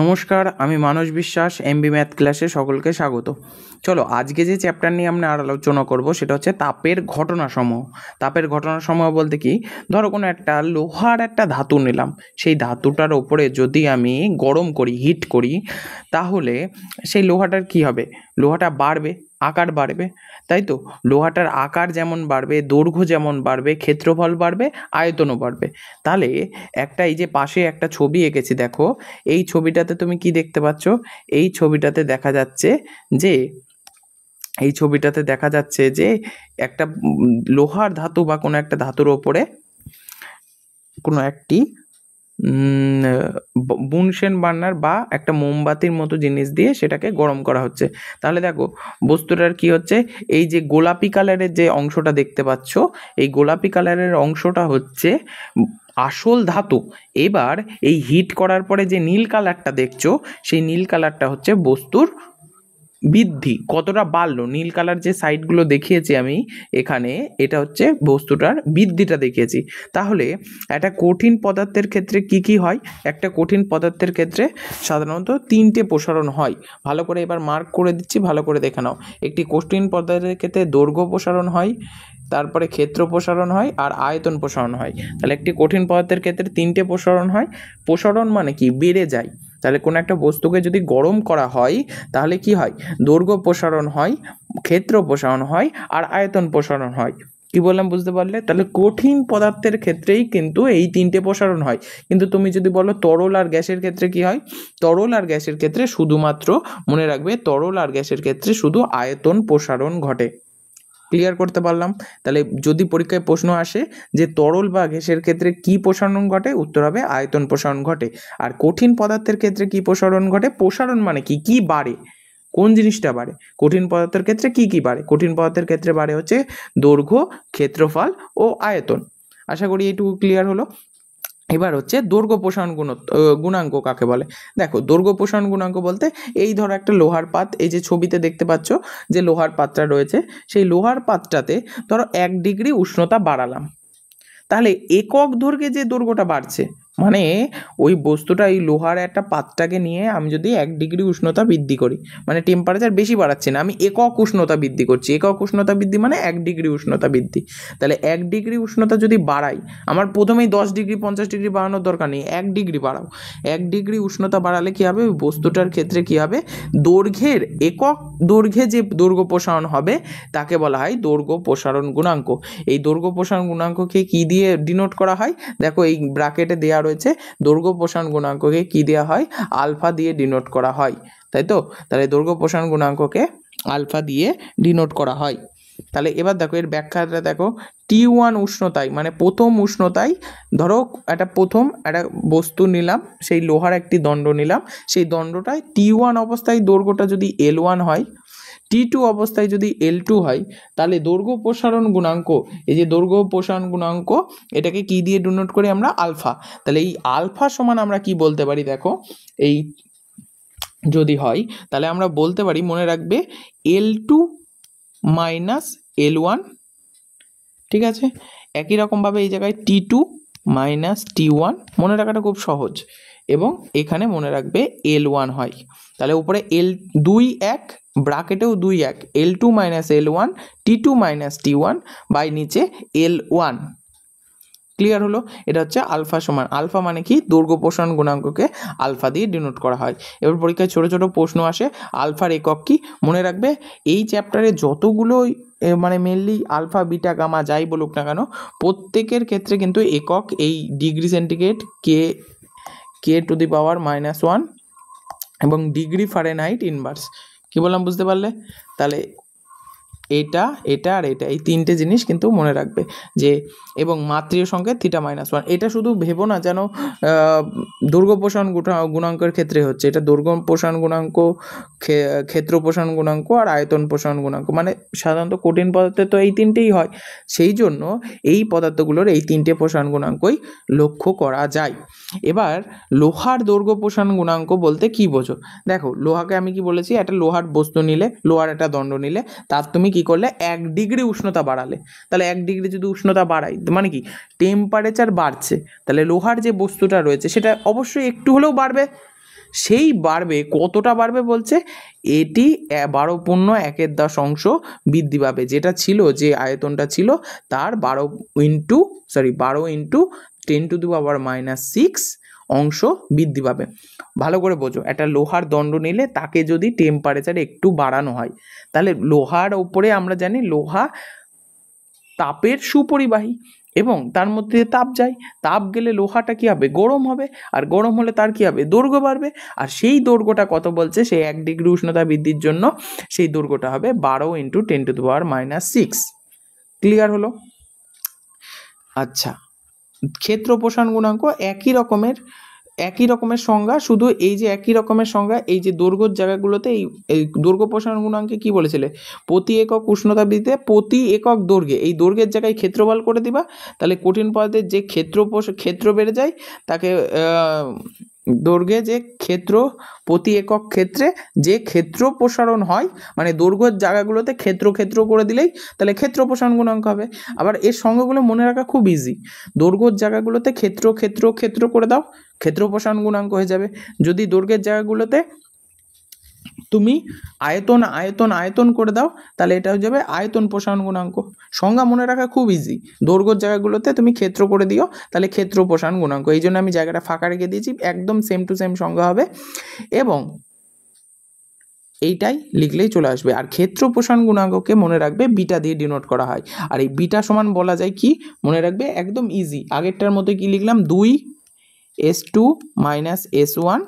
নমস্কার, আমি মানস বিশ্বাস, এমবি ম্যাথ ক্লাসে সকলকে স্বাগত। চলো, আজকে যে চ্যাপ্টার নিয়ে আমরা আলোচনা করব সেটা হচ্ছে তাপের ঘটনাসমূহ। তাপের ঘটনাসমূহ বলতে কি, ধরো কোনো একটা লোহার একটা ধাতু নিলাম, সেই ধাতুটার ওপরে যদি আমি গরম করি, হিট করি, তাহলে সেই লোহাটার কি হবে? লোহাটা বাড়বে, আকার বাড়বে, তাই তো? লোহাটার আকার যেমন বাড়বে, দৈর্ঘ্য যেমন বাড়বে, ক্ষেত্রফল বাড়বে, আয়তনও বাড়বে। তাহলে এই যে পাশে একটা ছবি এঁকেছি, দেখো এই ছবিটাতে তুমি কি দেখতে পাচ্ছ? এই ছবিটাতে দেখা যাচ্ছে যে একটা লোহার ধাতু বা কোনো একটা ধাতুর ওপরে কোনো একটি বুনসেন বার্নার বা একটা মোমবাতির মতো জিনিস দিয়ে সেটাকে গরম করা হচ্ছে। তাহলে দেখো বস্তুটার কি হচ্ছে, এই যে গোলাপি কালারের যে অংশটা দেখতে পাচ্ছ, এই গোলাপি কালারের অংশটা হচ্ছে আসল ধাতু। এবার এই হিট করার পরে যে নীল কালারটা দেখছো, সেই নীল কালারটা হচ্ছে বস্তুর বৃদ্ধি, কতটা বাড়লো। নীল কালার যে সাইডগুলো দেখিয়েছি আমি এখানে, এটা হচ্ছে বস্তুটার বৃদ্ধিটা দেখিয়েছি। তাহলে একটা কঠিন পদার্থের ক্ষেত্রে কি কি হয়? একটা কঠিন পদার্থের ক্ষেত্রে সাধারণত তিনটে প্রসারণ হয়। ভালো করে এবার মার্ক করে দিচ্ছি, ভালো করে দেখে নাও। একটি কঠিন পদার্থের ক্ষেত্রে দৈর্ঘ্য প্রসারণ হয়, তারপরে ক্ষেত্র প্রসারণ হয়, আর আয়তন প্রসারণ হয়। তাহলে একটি কঠিন পদার্থের ক্ষেত্রে তিনটে প্রসারণ হয়। প্রসারণ মানে কি? বেড়ে যায়। তাহলে কোনো একটা বস্তুকে যদি গরম করা হয়, তাহলে কি হয়? দৈর্ঘ্য প্রসারণ হয়, ক্ষেত্র প্রসারণ হয়, আর আয়তন প্রসারণ হয়। কি বললাম বুঝতে পারলে? তাহলে কঠিন পদার্থের ক্ষেত্রেই কিন্তু এই তিনটে প্রসারণ হয়। কিন্তু তুমি যদি বলো তরল আর গ্যাসের ক্ষেত্রে কি হয়, তরল আর গ্যাসের ক্ষেত্রে শুধুমাত্র মনে রাখবে, তরল আর গ্যাসের ক্ষেত্রে শুধু আয়তন প্রসারণ ঘটে। ক্লিয়ার করতে পারলাম? তাহলে যদি পরীক্ষায় প্রশ্ন আসে যে তরল বা গ্যাসের ক্ষেত্রে কি প্রসারণ ঘটে, উত্তর হবে আয়তন প্রসারণ ঘটে। আর কঠিন পদার্থের ক্ষেত্রে কি প্রসারণ ঘটে? প্রসারণ মানে কি? কি বাড়ে, কোন জিনিসটা বাড়ে? কঠিন পদার্থের ক্ষেত্রে কি কি বাড়ে? কঠিন পদার্থের ক্ষেত্রে বাড়ে হচ্ছে দৈর্ঘ্য, ক্ষেত্রফল ও আয়তন। আশা করি এইটুকু ক্লিয়ার হলো। এবার হচ্ছে দৈর্ঘ্য প্রসারণ গুণাঙ্ক কাকে বলে? দেখো, দৈর্ঘ্য প্রসারণ গুণাঙ্ক বলতে, এই ধরো একটা লোহার পাত, এই যে ছবিতে দেখতে পাচ্ছ যে লোহার পাতটা রয়েছে, সেই লোহার পাতটাতে ধরো 1 ডিগ্রি উষ্ণতা বাড়ালাম, তাহলে একক দৈর্ঘ্যে যে দৈর্ঘ্যটা বাড়ছে, মানে ওই বস্তুটা, এই লোহার একটা পাতটাকে নিয়ে আমি যদি 1 ডিগ্রি উষ্ণতা বৃদ্ধি করি, মানে টেম্পারেচার বেশি বাড়াচ্ছি না, আমি একক উষ্ণতা বৃদ্ধি করছি। একক উষ্ণতা বৃদ্ধি মানে 1 ডিগ্রি উষ্ণতা বৃদ্ধি। তাহলে 1 ডিগ্রি উষ্ণতা যদি বাড়াই, আমার প্রথমেই 10 ডিগ্রি 50 ডিগ্রি বাড়ানোর দরকার নেই, 1 ডিগ্রি বাড়াও। 1 ডিগ্রি উষ্ণতা বাড়ালে কি হবে? ওই বস্তুটার ক্ষেত্রে কি হবে? দৈর্ঘ্যের, একক দৈর্ঘ্যে যে দৈর্ঘ্য প্রসারণ হবে তাকে বলা হয় দৈর্ঘ্য প্রসারণ গুণাঙ্ক। এই দৈর্ঘ্য প্রসারণ গুণাঙ্ককে কি দিয়ে ডিনোট করা হয়? দেখো এই ব্র্যাকেটে দেওয়া রয়েছে, দৈর্ঘ্য প্রসারণ গুণাঙ্ককে কি দেওয়া হয়? আলফা দিয়ে ডিনোট করা হয়, তাই তো? তাহলে দৈর্ঘ্য প্রসারণ গুণাঙ্ককে আলফা দিয়ে ডিনোট করা হয়। তাহলে এবার দেখো এর ব্যাখ্যাটা দেখো। T1 উষ্ণতায়, মানে প্রথম উষ্ণতায়, ধরো একটা বস্তু নিলাম, সেই লোহার একটি দণ্ড নিলাম, সেই দণ্ডটায় T1 অবস্থায় দৈর্ঘ্যটা যদি L1 হয়, T2 অবস্থায় যদি L2 হয়, তাহলে দৈর্ঘ্য প্রসারণ গুণাঙ্ক, এই যে দৈর্ঘ্য প্রসারণ গুণাঙ্ক, এটাকে কি দিয়ে ডিনোট করি আমরা? আলফা। তাহলে এই আলফা সমান আমরা কি বলতে পারি? দেখো এই যদি হয়, তাহলে আমরা বলতে পারি, মনে রাখবে, L2 মাইনাস L1, ঠিক আছে? একই রকমভাবে এই জায়গায় T2 মাইনাস T1 মনে রাখাটা খুব সহজ, এবং এখানে মনে রাখবে L1 হয়। তাহলে উপরে L2 1, ব্র্যাকেটেও 2 1, L2 minus L1, T2 minus T1 by নিচে L1। ক্লিয়ার হলো? এটা হচ্ছে আলফা সমান, আলফা মানে কি? দৈর্ঘ্য প্রসারণ গুণাঙ্ককে আলফা দিয়ে ডিনোট করা হয়। এবার পরীক্ষায় ছোট ছোট প্রশ্ন আসে, আলফার একক কি? মনে রাখবে, এই চ্যাপ্টারে যতগুলো মানে মেনলি আলফা বিটা গামা যাই বলুক না কেন, প্রত্যেকের ক্ষেত্রে কিন্তু একক এই degree centigrade, K to the power -1, এবং ডিগ্রি ফারেনহাইট ইনভার্স। কি বললাম বুঝতে পারলে? তাহলে এটা, এটা আর এটা, এই তিনটে জিনিস কিন্তু মনে রাখবে যে, এবং মাত্রীয় সংকেত θ-1। এটা শুধু ভেবো না যেন দৈর্ঘ্য প্রসারণ গুণাঙ্কের ক্ষেত্রে হচ্ছে, এটা দৈর্ঘ্য প্রসারণ গুণাঙ্ক, ক্ষেত্র প্রসারণ গুণাঙ্ক আর আয়তন প্রসারণ গুণাঙ্ক, মানে সাধারণত কঠিন পদার্থে তো এই তিনটেই হয়, সেই জন্য এই পদার্থগুলোর এই তিনটে প্রসারণ গুণাঙ্কই লক্ষ্য করা যায়। এবার লোহার দৈর্ঘ্য প্রসারণ গুণাঙ্ক বলতে কি বোঝো? দেখো, লোহাকে আমি কি বলেছি, একটা লোহার বস্তু নিলে, লোহার একটা দণ্ড নিলে, তার তুমি কি করলে? 1 ডিগ্রি উষ্ণতা বাড়ালে। তাহলে 1 ডিগ্রি যদি উষ্ণতা বাড়াই, মানে কি? টেম্পারেচার বাড়ছে, তাহলে লোহার যে বস্তুটা রয়েছে সেটা অবশ্যই একটু হলেও বাড়বে। সেই বাড়বে, কতটা বাড়বে বলছে, এটি 12.1 অংশ বৃদ্ধি পাবে। যেটা ছিল, যে আয়তনটা ছিল তার 12 ইন্টু 10⁻⁶ অংশ বৃদ্ধি পাবে। ভালো করে বোঝো, একটা লোহার দণ্ড নিলে তাকে যদি টেম্পারেচার একটু বাড়ানো হয়, তাহলে লোহার ওপরে আমরা জানি লোহা তাপের সুপরিবাহী এবং তার মধ্যে তাপ যায়, তাপ গেলে লোহাটা কি হবে, গরম হবে, আর গরম হলে তার কি হবে, দৈর্ঘ্য বাড়বে। আর সেই দৈর্ঘ্যটা কত বলছে, সেই 1 ডিগ্রি উষ্ণতা বৃদ্ধির জন্য সেই দৈর্ঘ্যটা হবে 12 × 10⁻⁶। ক্লিয়ার হলো? আচ্ছা, ক্ষেত্র প্রসারণ গুণাঙ্ক একই রকমের সংজ্ঞা, শুধু এই যে একই রকমের সংজ্ঞা, এই যে দৈর্ঘ্যের জায়গাগুলোতে এই দৈর্ঘ্য প্রসারণ গুণাঙ্কে কি বলেছিলে, প্রতি একক উষ্ণতা বৃদ্ধিতে প্রতি একক দৈর্ঘ্যে, এই দৈর্ঘ্যের জায়গায় ক্ষেত্রফল করে দিবা, তাহলে কঠিন পদার্থের যে ক্ষেত্র বেড়ে যায় তাকে দৈর্ঘ্যে যে ক্ষেত্র, প্রতি একক ক্ষেত্রে যে ক্ষেত্র প্রসারণ হয়, মানে দৈর্ঘ্যের জায়গাগুলোতে ক্ষেত্র করে দিলেই তাহলে ক্ষেত্র প্রসারণ গুণাঙ্ক হবে। আবার এর সংজ্ঞাগুলো মনে রাখা খুব ইজি, দৈর্ঘ্যের জায়গাগুলোতে ক্ষেত্র করে দাও, ক্ষেত্র প্রসারণ গুণাঙ্ক হয়ে যাবে। যদি দৈর্ঘ্যের জায়গাগুলোতে তুমি আয়তন করে দাও, তাহলে এটা হয়ে যাবে আয়তন প্রসারণ গুণাঙ্ক। সংজ্ঞা মনে রাখা খুব ইজি, দৈর্ঘ্যের জায়গাগুলোতে তুমি ক্ষেত্র করে দিও, তাহলে ক্ষেত্র প্রসারণ গুণাঙ্ক। এই জন্য আমি জায়গাটা ফাঁকা রেখে দিয়েছি, একদম সেম টু সেম সংজ্ঞা হবে এবং এইটাই লিখলেই চলে আসবে। আর ক্ষেত্র প্রসারণ গুণাঙ্ককে মনে রাখবে বিটা দিয়ে ডিনোট করা হয়। আর এই বিটা সমান বলা যায় কি, মনে রাখবে একদম ইজি, আগেরটার মতো কি লিখলাম, 2s2 - s1,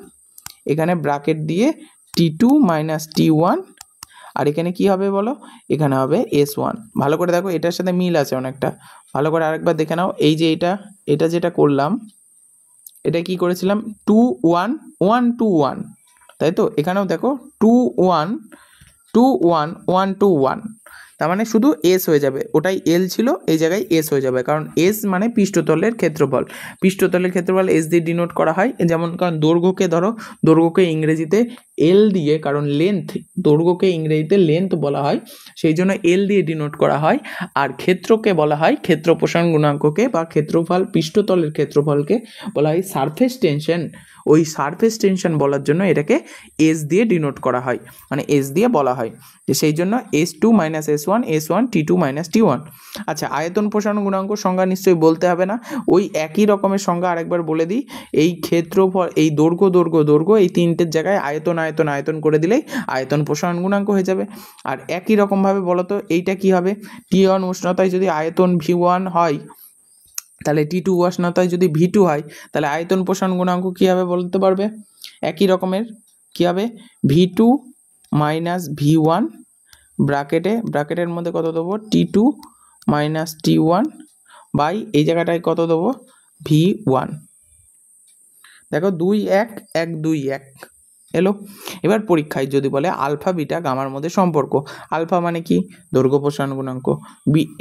এখানে ব্র্যাকেট দিয়ে t2 - t1, আর এখানে কি হবে বলো, এখানে হবে s1। ভালো করে দেখো, এটার সাথে মিল আছে অনেকটা, ভালো করে আরেকবার দেখে নাও। এই যে এটা যেটা করলাম, এটা কি করেছিলাম, 2 1 1 2 1, তাই তো? এখানেও দেখো 2 1 2 1 1 2 1, তার মানে শুধু এস হয়ে যাবে, ওটাই এল ছিল, এই জায়গায় এস হয়ে যাবে, কারণ এস মানে পৃষ্ঠতলের ক্ষেত্রফল, পৃষ্ঠতলের ক্ষেত্রফল এস দিয়ে ডিনোট করা হয়। যেমন কারণ দৈর্ঘ্যকে ধরো, দৈর্ঘ্যকে ইংরেজিতে এল দিয়ে, কারণ দৈর্ঘ্যকে ইংরেজিতে লেন্থ বলা হয়, সেই জন্য এল দিয়ে ডিনোট করা হয়। আর ক্ষেত্রকে বলা হয়, ক্ষেত্র প্রসারণ গুণাঙ্ককে বা ক্ষেত্রফল, পৃষ্ঠতলের ক্ষেত্রফলকে বলা হয় সারফেস টেনশন। ওই সারফেস টেনশন বলার জন্য এটাকে এস দিয়ে ডিনোট করা হয়, মানে এস দিয়ে বলা হয়, যে সেই জন্য s2 - s1 s1 t2 - t1। আচ্ছা, আয়তন প্রসারণ গুণাঙ্ক সংজ্ঞা নিশ্চয়ই বলতে হবে না, ওই একই রকমের সংজ্ঞা আরেকবার বলে দিই। এই ক্ষেত্রফল, এই দৈর্ঘ্য, এই তিনটের জায়গায় আয়তন করে দিলেই আয়তন প্রসারণ গুণাঙ্ক হয়ে যাবে। আর একই রকমভাবে বলো তো, এইটা কি হবে, T1 উষ্ণতায় যদি আয়তন V1 হয়, তাহলে T2 উষ্ণতায় যদি V2 হয়, তাহলে আয়তন প্রসারণ গুণাঙ্ক কী হবে বলতে পারবে? একই রকমের কী হবে, V2 - V1 ব্র্যাকেটের মধ্যে কত দেবো, T2 - T1 বাই এই জায়গাটায় কত দেবো, V1। দেখো 2 1 1 2 1 এলো। এবার পরীক্ষায় যদি বলে আলফা বিটা গামার মধ্যে সম্পর্ক, আলফা মানে কি, দৈর্ঘ্য প্রসারণ গুণাঙ্ক,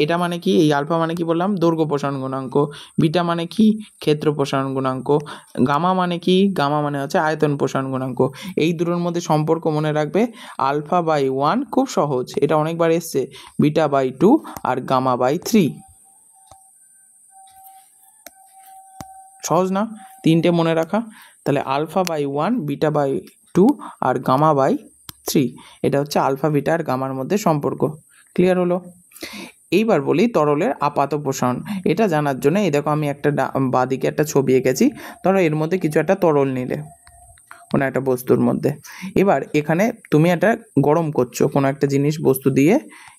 এটা মানে কি, এই আলফা মানে কি বললাম, দৈর্ঘ্য প্রসারণ গুণাঙ্ক, বিটা মানে কি, ক্ষেত্র প্রসারণ গুণাঙ্ক, গামা মানে কি, গামা মানে হচ্ছে আয়তন প্রসারণ গুণাঙ্ক। এই দুটোর মধ্যে সম্পর্ক মনে রাখবে, আলফা বাই 1 খুব সহজ, এটা অনেকবার এসছে, বিটা বাই 2 আর গামা বাই 3। সহজ না, তিনটে মনে রাখা, তাহলে আলফা বাই 1, বিটা বাই 2 আর গামা বাই 3, এটা হচ্ছে আলফা বিটা আর গামার মধ্যে সম্পর্ক। ক্লিয়ার হলো? এইবার বলি তরলের আপাত প্রসারণ। এটা জানার জন্য এই দেখো, আমি একটা বাঁদিকে একটা ছবি এঁকেছি, ধরো এর মধ্যে কিছু একটা তরল নিলে কোনো একটা বস্তুর মধ্যে, এবার এখানে তুমি একটা গরম করছো কোনো একটা জিনিস, বস্তু দিয়ে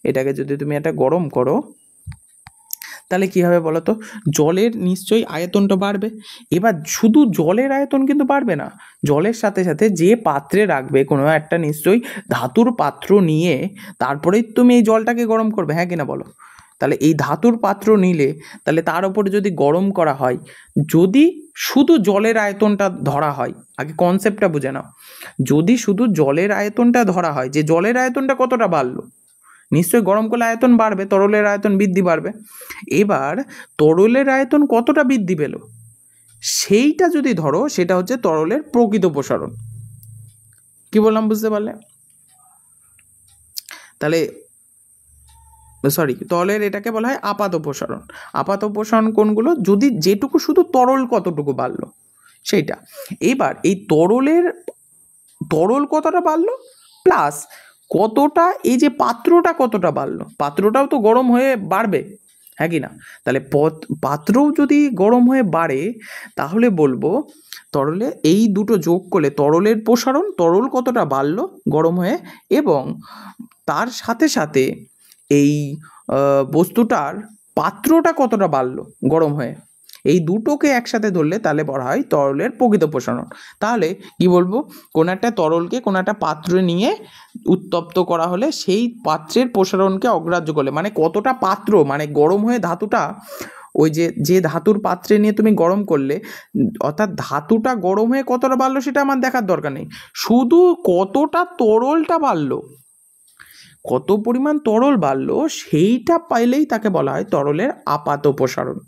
এটাকে যদি তুমি একটা গরম করো, তাহলে কী হবে বলো তো, জলের নিশ্চয়ই আয়তনটা বাড়বে। এবার শুধু জলের আয়তন কিন্তু বাড়বে না, জলের সাথে সাথে যে পাত্রে রাখবে, কোনো একটা নিশ্চয়ই ধাতুর পাত্র নিয়ে তারপরেই তুমি এই জলটাকে গরম করবে, হ্যাঁ কিনা বলো? তাহলে এই ধাতুর পাত্র নিলে, তাহলে তার উপরে যদি গরম করা হয়, যদি শুধু জলের আয়তনটা ধরা হয়, আগে কনসেপ্টটা বুঝে নাও, যদি শুধু জলের আয়তনটা ধরা হয়, যে জলের আয়তনটা কতটা বাড়লো, নিশ্চয়ই গরম করলে আয়তন বাড়বে, তরলের আয়তন বৃদ্ধি পারবে। এবার তরলের আয়তন কতটা বৃদ্ধি পেল, সেইটা যদি ধরো, সেটা হচ্ছে তরলের প্রকৃত প্রসারণ। কি বললাম বুঝতে পারলে? তাহলে তরলের এটাকে বলা হয় আপাত প্রসারণ। আপাত প্রসারণ কোনগুলো, যদি যেটুকু শুধু তরল কতটুকু বাড়লো সেইটা। এবার এই তরলের তরল কতটা বাড়লো প্লাস কতটা এই যে পাত্রটা কতটা বাড়লো, পাত্রটাও তো গরম হয়ে বাড়বে, হ্যাঁ কি না? তাহলে পাত্রও যদি গরম হয়ে বাড়ে তাহলে বলবো তরলে এই দুটো যোগ করলে তরলের প্রসারণ, তরল কতটা বাড়লো গরম হয়ে, এবং তার সাথে সাথে এই বস্তুটার পাত্রটা কতটা বাড়লো গরম হয়ে, এই দুটোকে একসাথে ধরলে তাহলে বলা হয় তরলের প্রকৃত প্রসারণ। তাহলে কি বলবো, কোনো একটা তরলকে কোনো একটা পাত্রে নিয়ে উত্তপ্ত করা হলে সেই পাত্রের প্রসারণকে অগ্রাহ্য করলে, মানে কতটা পাত্র, মানে গরম হয়ে ধাতুটা ওই যে ধাতুর পাত্রে নিয়ে তুমি গরম করলে, অর্থাৎ ধাতুটা গরম হয়ে কতটা বাড়লো সেটা আমার দেখার দরকার নেই, শুধু কতটা তরলটা বাড়লো, কত পরিমাণ তরল বাড়লো সেইটা পাইলেই তাকে বলা হয় তরলের আপাত প্রসারণ।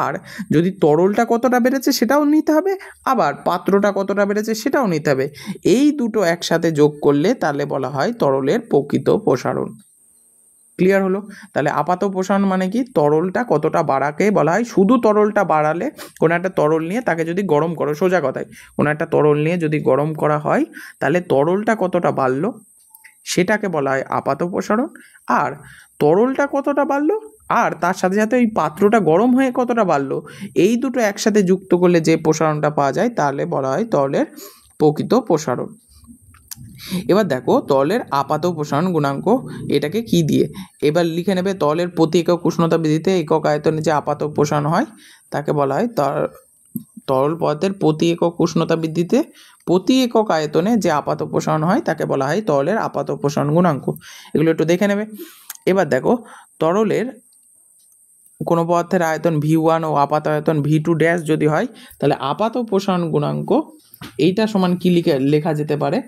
আর যদি তরলটা কতটা বেড়েছে সেটাও নিতে হবে, আবার পাত্রটা কতটা বেড়েছে সেটাও নিতে হবে, এই দুটো একসাথে যোগ করলে তাহলে বলা হয় তরলের প্রকৃত প্রসারণ। ক্লিয়ার হলো? তাহলে আপাত প্রসারণ মানে কি, তরলটা কতটা বাড়াকে বলা হয়, শুধু তরলটা বাড়ালে, কোনো একটা তরল নিয়ে তাকে যদি গরম করো, সোজা কথায় কোনো একটা তরল নিয়ে যদি গরম করা হয় তাহলে তরলটা কতটা বাড়লো সেটাকে বলা হয় আপাত প্রসারণ। আর তরলটা কতটা বাড়লো আর তার সাথে সাথে ওই পাত্রটা গরম হয়ে কতটা বাড়লো, এই দুটো একসাথে যুক্ত করলে যে প্রসারণটা পাওয়া যায় তাহলে বলা হয় তরলের প্রকৃত প্রসারণ। এবার দেখো তরলের আপাত প্রসারণ গুণাঙ্ক, এটাকে কি দিয়ে এবার লিখে নেবে, তরলের প্রতি একক উষ্ণতা বৃদ্ধিতে একক আয়তনে যে আপাত প্রসারণ হয় তাকে বলা হয় তরল পদার্থের প্রতি একক উষ্ণতা বৃদ্ধিতে প্রতি একক আয়তনে যে আপাত প্রসারণ হয় তাকে বলা হয় তরলের আপাত প্রসারণ গুণাঙ্ক। এগুলো একটু দেখে নেবে। এবার দেখো তরলের কোনো পদার্থের আয়তন V1 ও আপাত আয়তন V2 ড্যাশ যদি হয় তাহলে আপাত প্রসারণ গুণাঙ্ক এইটা সমান কি লেখা যেতে পারে,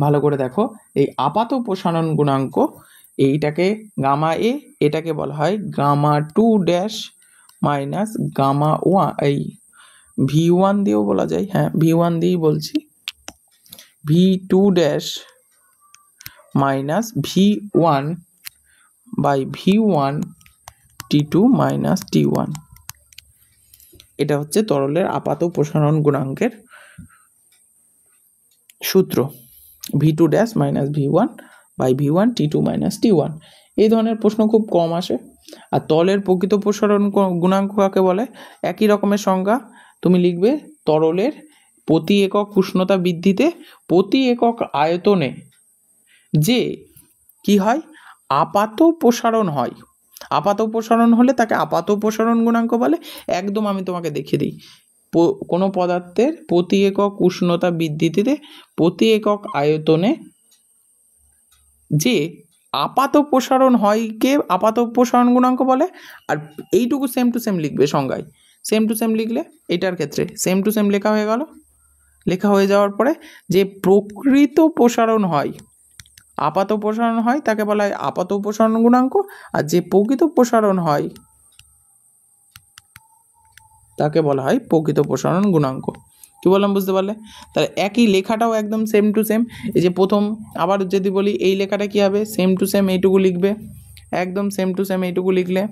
ভালো করে দেখো, এই আপাত প্রসারণ গুণাঙ্ক এইটাকে গামা এ, এটাকে বলা হয় গামা 2 ড্যাশ মাইনাস গামা 1, এই V1 দিয়েও বলা যায়, হ্যাঁ V1 দিয়েই বলছি, V2 dash minus V1 by V1 T2 minus T1। এটা হচ্ছে তরলের আপাত প্রসারণ গুণাঙ্কের সূত্র, V2 dash minus V1 by V1 T2 minus T1। এই ধরনের প্রশ্ন খুব কম আসে। আর তরলের প্রকৃত প্রসারণ গুণাঙ্ক কাকে বলে, একই রকমের সংজ্ঞা তুমি লিখবে, তরলের প্রতি একক উষ্ণতা বৃদ্ধিতে প্রতি একক আয়তনে যে কি হয় আপাত প্রসারণ হয়, আপাত প্রসারণ হলে তাকে আপাত প্রসারণ গুণাঙ্ক বলে। একদম আমি তোমাকে দেখিয়ে দিই, কোনো পদার্থের প্রতি একক উষ্ণতা বৃদ্ধিতে প্রতি একক আয়তনে যে আপাত প্রসারণ হয় কে আপাত প্রসারণ গুণাঙ্ক বলে। আর এইটুকু সেম টু সেম লিখবে সংজ্ঞায়, সেম টু সেম লিখলে এটার ক্ষেত্রে সেম টু সেম লেখা হয়ে গেল। লেখা হয়ে যাওয়ার পরে যে প্রকৃত প্রসারণ হয়, আপাত প্রসারণ হয় তাকে বলা হয় আপাত প্রসারণ গুণাঙ্ক, আর যে প্রকৃত প্রসারণ হয় তাকে বলা হয় প্রকৃত প্রসারণ গুণাঙ্ক। কি বললাম বুঝতে পারলে? তাহলে একই লেখাটাও একদম সেম টু সেম, এই যে প্রথম আবার যদি বলি এই লেখাটা কী হবে, সেম টু সেম এইটুকু লিখবে, একদম সেম টু সেম এইটুকু লিখলে,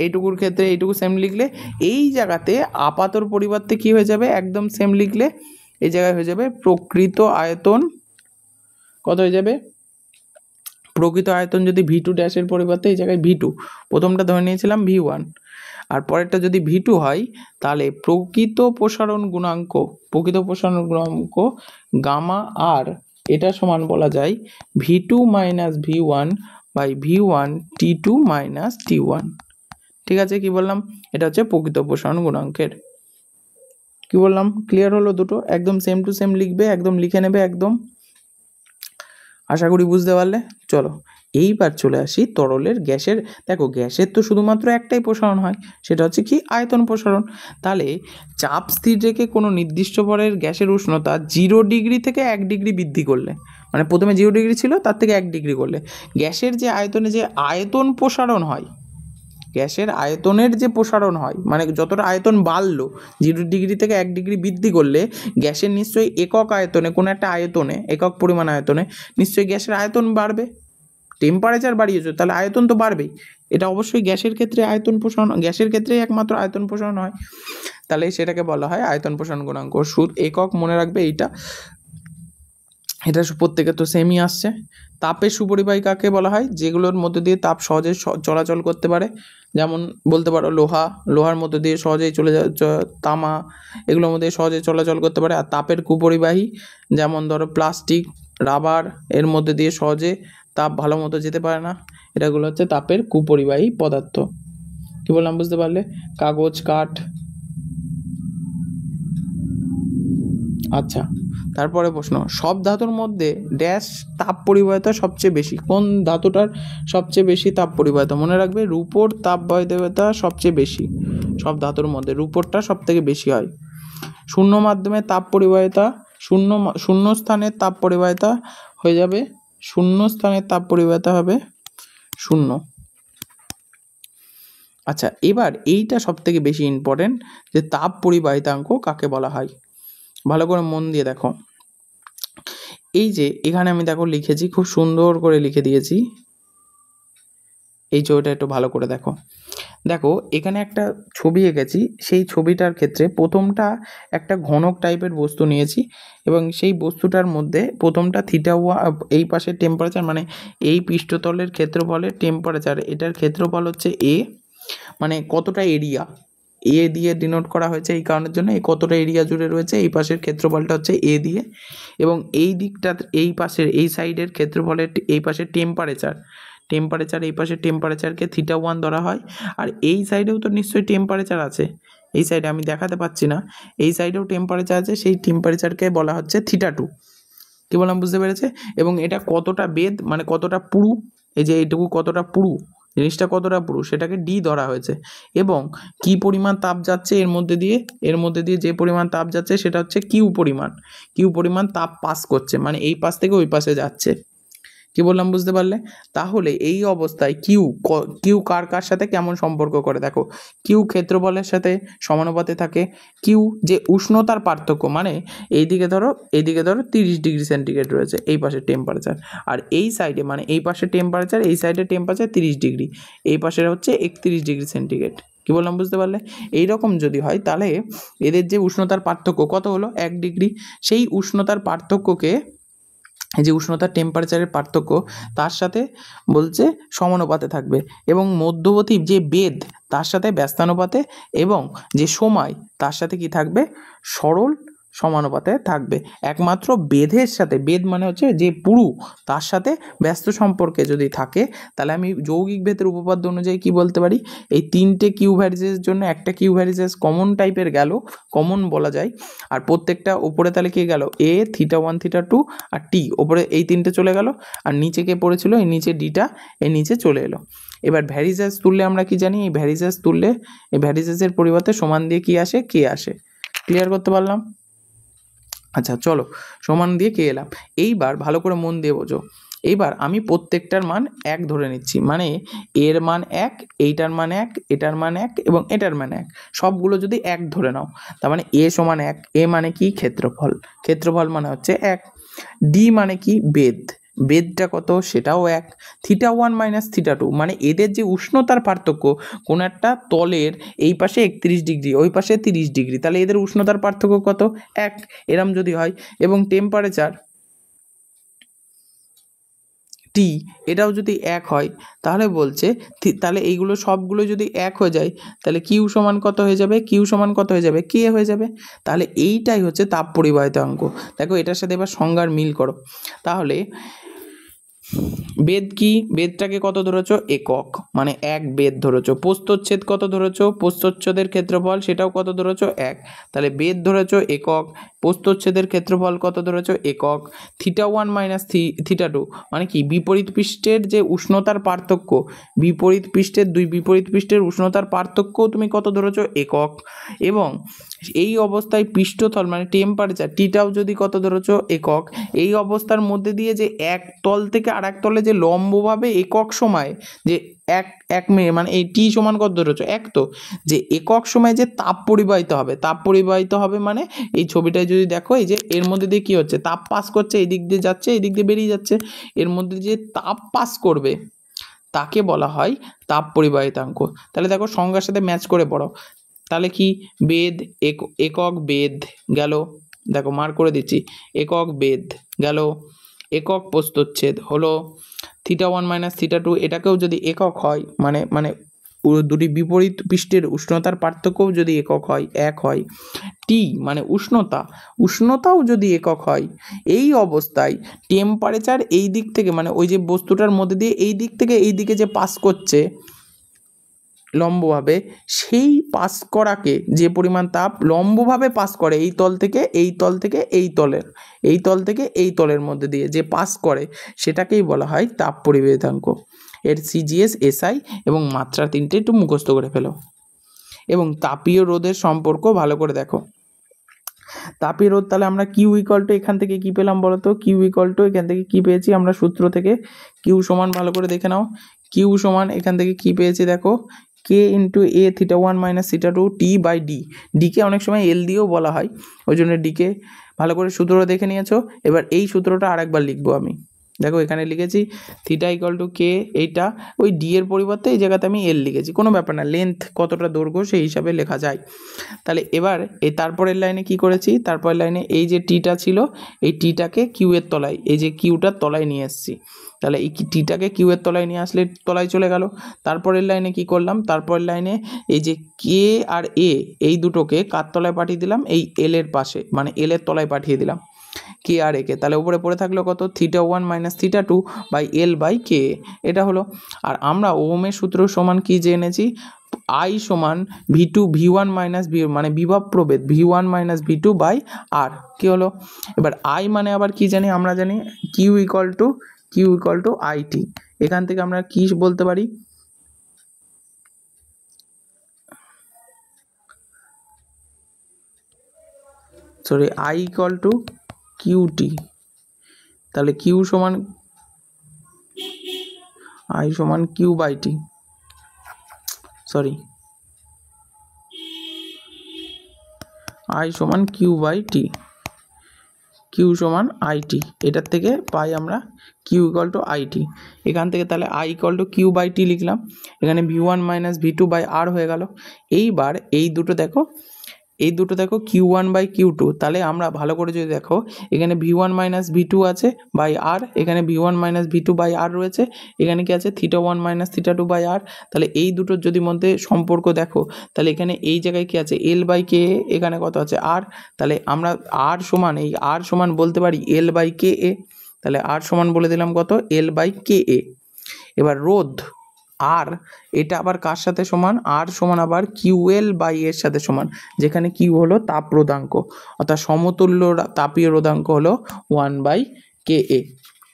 এইটুকুর ক্ষেত্রে এইটুকু সেম লিখলে, এই জায়গাতে আপাতর পরিবর্তে কি হয়ে যাবে, একদম সেম লিখলে এই জায়গায় হয়ে যাবে প্রকৃত আয়তন, কত হয়ে যাবে, প্রকৃত আয়তন যদি V2 ড্যাশের পরিবর্তে এই জায়গায় V2, প্রথমটা ধরে নিয়েছিলাম V1, আর পরেরটা যদি V2 হয় তাহলে প্রকৃত প্রসারণ গুণাঙ্ক, প্রকৃত প্রসারণ গুণাঙ্ক গামা আর এটা সমান বলা যায় V2 minus V1 by V1 T2 minus T1। ঠিক আছে, কি বললাম, এটা হচ্ছে প্রকৃত প্রসারণ গুণাঙ্কের, কি বললাম, ক্লিয়ার হলো? দুটো একদম সেম টু সেম লিখবে, একদম লিখে নেবে একদম, আশা করি বুঝতে পারলে। চলো এইবার চলে আসি তরলের গ্যাসের। দেখো গ্যাসের তো শুধুমাত্র একটাই প্রসারণ হয়, সেটা হচ্ছে কি আয়তন প্রসারণ। তাহলে চাপ স্থির রেখে কোনো নির্দিষ্ট ভরের গ্যাসের উষ্ণতা 0 ডিগ্রি থেকে 1 ডিগ্রি বৃদ্ধি করলে, মানে প্রথমে 0 ডিগ্রি ছিল তার থেকে 1 ডিগ্রি করলে গ্যাসের যে আয়তনে যে আয়তন প্রসারণ হয়, গ্যাসের আয়তনের যে প্রসারণ হয়, মানে যতটা আয়তন বাড়লো 0 ডিগ্রি থেকে 1 ডিগ্রি বৃদ্ধি করলে গ্যাসের নিশ্চয়ই একক আয়তনে, কোনো একটা আয়তনে, একক পরিমাণ আয়তনে নিশ্চয়ই গ্যাসের আয়তন বাড়বে। টেম্পারেচার বাড়িয়েছো তাহলে আয়তন তো বাড়বেই, এটা অবশ্যই গ্যাসের ক্ষেত্রে আয়তন প্রসারণ, গ্যাসের ক্ষেত্রেই একমাত্র আয়তন প্রসারণ হয়, তাহলে সেটাকে বলা হয় আয়তন প্রসারণ গুণাঙ্ক। একক মনে রাখবে এইটা, এটা প্রত্যেকে তো সেমই আসছে। তাপের সুপরিবাহী কাকে বলা হয়? যেগুলোর মধ্যে দিয়ে তাপ সহজে চলাচল করতে পারে, যেমন বলতে পারো লোহার মধ্যে দিয়ে সহজেই চলে তামা, এগুলোর মধ্যে সহজে চলাচল করতে পারে। আর তাপের কুপরিবাহী যেমন ধরো প্লাস্টিক, রাবার, এর মধ্যে দিয়ে সহজে তাপ ভালো মতো যেতে পারে না, এটাগুলো হচ্ছে তাপের কুপরিবাহী পদার্থ। কি বললাম বুঝতে পারলে? কাগজ, কাঠ। আচ্ছা, তারপরে প্রশ্ন, সব ধাতুর মধ্যে ড্যাশ তাপ পরিবাহিতা সবচেয়ে বেশি? কোন ধাতুটার সবচেয়ে বেশি তাপ পরিবাহিতা? মনে রাখবে, রূপোর তাপ পরিবাহিতা সবচেয়ে বেশি। সব ধাতুর মধ্যে রূপোরটা সব থেকে বেশি হয়। শূন্য মাধ্যমে তাপ পরিবাহিতা, শূন্য স্থানের তাপ পরিবাহিতা হয়ে যাবে, শূন্য স্থানের তাপ পরিবাহিতা হবে 0। আচ্ছা, এবার এইটা সব থেকে বেশি ইম্পর্টেন্ট, যে তাপ পরিবাহিতাঙ্ক কাকে বলা হয়? ভালো করে মন দিয়ে দেখো। এই যে এখানে আমি দেখো লিখেছি, খুব সুন্দর করে লিখে দিয়েছি, এই ছবিটা একটু ভালো করে দেখো। দেখো এখানে একটা ছবি এঁকেছি, সেই ছবিটার ক্ষেত্রে প্রথমটা একটা ঘনক টাইপের বস্তু নিয়েছি, এবং সেই বস্তুটার মধ্যে প্রথমটা এই পাশে টেম্পারেচার, মানে এই পৃষ্ঠতলের ক্ষেত্রফলের টেম্পারেচার, এটার ক্ষেত্রফল হচ্ছে এ, মানে কতটা এরিয়া, এ দিয়ে ডিনোট করা হয়েছে এই কারণের জন্য, এই কতটা এরিয়া জুড়ে রয়েছে, এই পাশের ক্ষেত্রফলটা হচ্ছে এ দিয়ে, এবং এই দিকটা, এই পাশের এই সাইডের ক্ষেত্রফলের এই পাশের টেম্পারেচার, এই পাশের টেম্পারেচারকে θ1 ধরা হয়। আর এই সাইডেও তো নিশ্চয়ই টেম্পারেচার আছে, এই সাইডে আমি দেখাতে পাচ্ছি না, এই সাইডেও টেম্পারেচার আছে, সেই টেম্পারেচারকে বলা হচ্ছে θ2। কি বললাম বুঝতে পেরেছে? এবং এটা কতটা বেদ, মানে কতটা পুরু, এই যে এইটুকু কতটা পুরু, জিনিসটা কতটা পুরু সেটাকে ডি ধরা হয়েছে। এবং কি পরিমাণ তাপ যাচ্ছে এর মধ্যে দিয়ে যে পরিমাণ তাপ যাচ্ছে সেটা হচ্ছে কিউ পরিমাণ তাপ পাস করছে, মানে এই পাশ থেকে ওই পাশে যাচ্ছে। কি বললাম বুঝতে পারলে? তাহলে এই অবস্থায় কিউ কার কার সাথে কেমন সম্পর্ক করে দেখো, কিউ ক্ষেত্রফলের সাথে সমানুপাতে থাকে, কিউ যে উষ্ণতার পার্থক্য, মানে এইদিকে ধরো 30 ডিগ্রি সেন্টিগ্রেড রয়েছে এই পাশের টেম্পারেচার, আর এই সাইডে মানে এই পাশের টেম্পারেচার, এই সাইডে টেম্পারেচার 30 ডিগ্রি, এই পাশের হচ্ছে 31 ডিগ্রি সেন্টিগ্রেড। কি বললাম বুঝতে পারলে? এইরকম যদি হয় তাহলে এদের যে উষ্ণতার পার্থক্য কত হলো? 1 ডিগ্রি। সেই উষ্ণতার পার্থক্যকে, এই যে উষ্ণতার টেম্পারেচারের পার্থক্য, তার সাথে বলছে সমানুপাতে থাকবে, এবং মধ্যবর্তী যে বেদ তার সাথে ব্যস্তানুপাতে, এবং যে সময় তার সাথে কি থাকবে? সরল সমানুপাতে থাকবে। একমাত্র বেধের সাথে, বেদ মানে হচ্ছে যে পুরু, তার সাথে ব্যস্ত সম্পর্কে যদি থাকে, তাহলে আমি যৌগিক ভেদের উপপাদ্য অনুযায়ী কি বলতে পারি? এই 3টে কিউ ভ্যারিজের জন্য একটা কিউ ভ্যারিজেস কমন টাইপের গেল, কমন বলা যায়। আর প্রত্যেকটা উপরে তাহলে কি গেল? এ, θ1, θ2 আর টি, ওপরে এই 3টে চলে গেল, আর নিচে কে পড়েছিল? এই নিচে ডিটা, এই নিচে চলে এলো। এবার ভ্যারিজেস তুললে আমরা কি জানি? এই ভ্যারিজেস তুললে, এই ভ্যারিজেসের পরিবর্তে সমান দিয়ে কি আসে? কে আসে। ক্লিয়ার করতে পারলাম? আচ্ছা চলো, সমান দিয়ে কে এলাম। এইবার ভালো করে মন দিয়ে বোঝো। এইবার আমি প্রত্যেকটার মান 1 ধরে নিচ্ছি, মানে এর মান 1, এইটার মান 1, এটার মান 1 এবং এটার মান 1, সবগুলো যদি 1 ধরে নাও, তার মানে এ সমান 1, এ মানে কি? ক্ষেত্রফল মানে হচ্ছে 1, ডি মানে কি? বেদটা কত? সেটাও 1, θ1 মাইনাস θ2, মানে এদের যে উষ্ণতার পার্থক্য, কোন একটা তলের এই পাশে 31 ডিগ্রি, ওই পাশে 30 ডিগ্রি, তাহলে এদের উষ্ণতার পার্থক্য কত? 1, এরম যদি হয়। এবং টেম্পারেচার টি, এটাও যদি 1 হয়, তাহলে বলছে, তাহলে এইগুলো সবগুলো যদি 1 হয়ে যায়, তাহলে কিউ সমান কত হয়ে যাবে? কে হয়ে যাবে। তাহলে এইটাই হচ্ছে তাপ পরিবাহিতাঙ্ক। দেখো এটার সাথে এবার সংজ্ঞার মিল করো। তাহলে বেদ কি? বেদটাকে কত ধরেছো? একক, মানে 1 বেদ ধরেছো। প্রস্থচ্ছেদ কত ধরেছো? প্রস্থচ্ছেদের ক্ষেত্রফল সেটাও কত ধরেছো? 1। তাহলে বেদ ধরেছো একক, প্রস্থচ্ছেদের ক্ষেত্রফল কত ধরেছো? একক। θ1 মাইনাস θ2 মানে কি? বিপরীত পৃষ্ঠের যে উষ্ণতার পার্থক্য, দুই বিপরীত পৃষ্ঠের উষ্ণতার পার্থক্যও তুমি কত ধরেছো? একক। এবং এই অবস্থায় পৃষ্ঠতল মানে টেম্পারেচার টিটাও যদি কত ধরেছো? একক। এই অবস্থার মধ্যে দিয়ে যে এক তল থেকে আর এক তলে যে লম্বভাবে একক সময় যে এক মিনিট, মানে এই টি সমান কত ধরেছো? 1। তো যে একক সময় যে তাপ পরিবাহিত হবে মানে এই ছবিটায় যদি দেখো, এই যে এর মধ্যে দিয়ে কি হচ্ছে? তাপ পাস করছে, এই দিক দিয়ে যাচ্ছে, এই দিক দিয়ে বেরিয়ে যাচ্ছে, এর মধ্যে যে তাপ পাস করবে তাকে বলা হয় তাপ পরিবাহিতাঙ্ক। তাহলে দেখো সংজ্ঞার সাথে ম্যাচ করে পড়ো। তাহলে কি? বেদ, একক বেদ গেল, দেখো মার্ক করে দিচ্ছি, একক বেধ গেল, একক প্রস্থচ্ছেদ হলো, θ1 - θ2 এটাকেও যদি একক হয়, মানে দুটি বিপরীত পৃষ্ঠের উষ্ণতার পার্থক্যও যদি একক হয়, এক হয়, টি মানে উষ্ণতাও যদি একক হয়, এই অবস্থায় টেম্পারেচার এই দিক থেকে, মানে ওই যে বস্তুটার মধ্যে দিয়ে এই দিক থেকে এই দিকে যে পাস করছে লম্বভাবে, সেই পাস করাকে, যে পরিমাণ তাপ লম্বভাবে পাস করে এই তল থেকে এই তল থেকে এই তলের, এই তল থেকে এই তলের মধ্যে দিয়ে যে পাস করে, সেটাকেই বলা হয় তাপ পরিবেধাঙ্ক। এর সিজিএস, এসআই এবং মাত্রা তিনটে একটু মুখস্থ করে ফেলো। এবং তাপীয় রোধের সম্পর্ক ভালো করে দেখো। তাপীয় রোধ, তাহলে আমরা কিউ ইকুয়াল টু এখান থেকে কি পেলাম বলো তো? কিউ ইকুয়াল টু এখান থেকে কি পেয়েছি আমরা সূত্র থেকে? কিউ সমান, ভালো করে দেখে নাও, কিউ সমান এখান থেকে কি পেয়েছি দেখো, K into A θ1 - θ2 T by D. ডিকে অনেক সময় এল দিয়েও বলা হয়, ওই জন্য ডিকে ভালো করে সূত্রটা দেখে নিয়েছো। এবার এই সূত্রটা আরেকবার লিখবো আমি, দেখো এখানে লিখেছি থিটা ইকুয়াল টু কে, এইটা ওই ডি এর পরিবর্তে এই জায়গাতে আমি এল লিখেছি, কোনো ব্যাপার না, লেন্থ কতটা দৈর্ঘ্য সেই হিসাবে লেখা যায়। তাহলে এবার এই তারপরের লাইনে কি করেছি, তারপরের লাইনে এই যে টিটা ছিল, এই টিটাকে কিউ এর তলায়, এই যে কিউটার তলায় নিয়ে এসেছি, তাহলে এই টিটাকে কিউ এর তলায় নিয়ে আসলে তলায় চলে গেল। তারপরের লাইনে কি করলাম, তারপরের লাইনে এই যে কে আর এ এই দুটোকে কার তলায় পাঠিয়ে দিলাম, এই এল এর পাশে, মানে এল এর তলায় পাঠিয়ে দিলাম কে আর একে, তাহলে উপরে পড়ে থাকলো কত, θ1 - θ2 বাই এল বাই কে, এটা হলো। আর আমরা ওহমের সূত্র সমান কি জেনেছি, আই সমান ভি2 ভি1 - ভি, মানে বিভব প্রভেদ ভি1 - ভি2 বাই আর, কি হলো। এবার আই মানে আবার কি জানি, আমরা জানি কিউ ইকুয়াল টু আইটি। এখান থেকে আমরা কি বলতে পারি, sorry, I equal to QT, তাহলে কিউ সমান আই সমান Q by T, sorry, I সমান কিউ বাই টি, কিউ সমান আইটি, এটার থেকে পাই আমরা কিউ ইকুয়াল টু আইটি। এখান থেকে তাহলে I equal to Q by T লিখলাম, এখানে ভি1 - ভি2 বাই আর হয়ে গেল। এইবার এই দুটো দেখো Q1 বাই Q2, তাহলে আমরা ভালো করে যদি দেখো, এখানে V1 - V2 আছে বাই আর, এখানে V1 - V2 বাই আর রয়েছে, এখানে কি আছে θ1 - θ2 বাই আর। তাহলে এই দুটোর যদি মধ্যে সম্পর্ক দেখো, তাহলে এখানে এই জায়গায় কি আছে এল বাই কে, এখানে কত আছে আর, তাহলে আমরা আর সমান, এই আর সমান বলতে পারি এল বাই কে এ, তাহলে আর সমান বলে দিলাম কত, এল বাই কে এ। এবার রোধ আর, এটা আবার কার সাথে সমান, আর সমান আবার কিউএল বাই এর সাথে সমান, যেখানে কিউ হলো তাপ রোধাঙ্ক, অর্থাৎ সমতুল্য তাপীয় রোধাঙ্ক হলো 1/KA।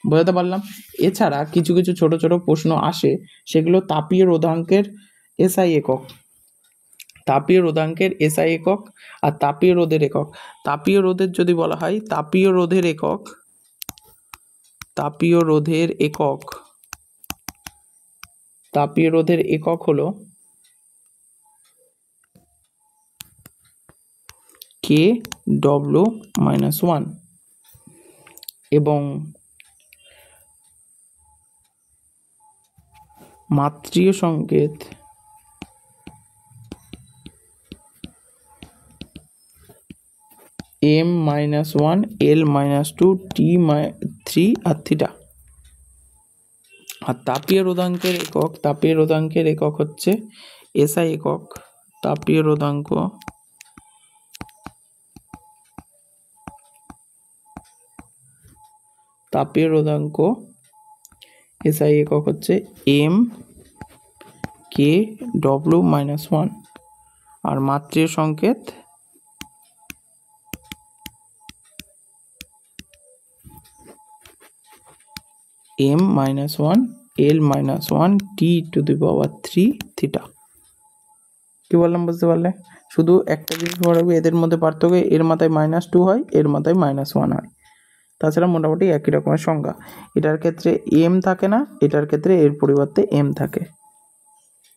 বোঝাতে পারলাম? এছাড়া কিছু কিছু ছোট ছোট প্রশ্ন আসে, সেগুলো তাপীয় রোধাঙ্কের এসআই একক, তাপীয় রোধাঙ্কের এসআই একক আর তাপীয় রোধের একক। তাপীয় রোধের যদি বলা হয়, তাপীয় রোধের একক হলো kW-1 এবং মাত্রীয় সংকেত m-1 l-2 t3 আর থিটা। আর তাপীয় রোধাঙ্কের একক হচ্ছে এসআই একক। তাপীয় রোধাঙ্ক এসআই একক হচ্ছে m/kW-1 আর মাত্রীয় সংকেত m-1 l-1 t3 থিটা। কি বললাম বুঝতে পারলে? শুধু একটা জিনিস মনে রাখবে, এদের মধ্যে পার্থক্য, এর মাথায় -2 হয়, এর মাথায় -1 হয়, তাছাড়া মোটামুটি একই রকমের সংখ্যা। এটার ক্ষেত্রে এম থাকে না, এটার ক্ষেত্রে এর পরিবর্তে এম থাকে।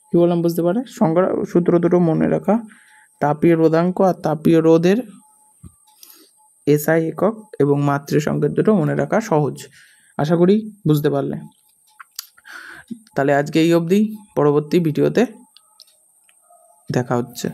কি বললাম বুঝতে পারে? সংখ্যা সূত্র দুটো মনে রাখা, তাপীয় রোধাঙ্ক আর তাপীয় রোধের এসআই একক এবং মাত্রীয় সংকেত দুটো মনে রাখা সহজ। আশা করি বুঝতে পারলে। তাহলে আজকে এই অবধি, পরবর্তী ভিডিওতে দেখা হচ্ছে।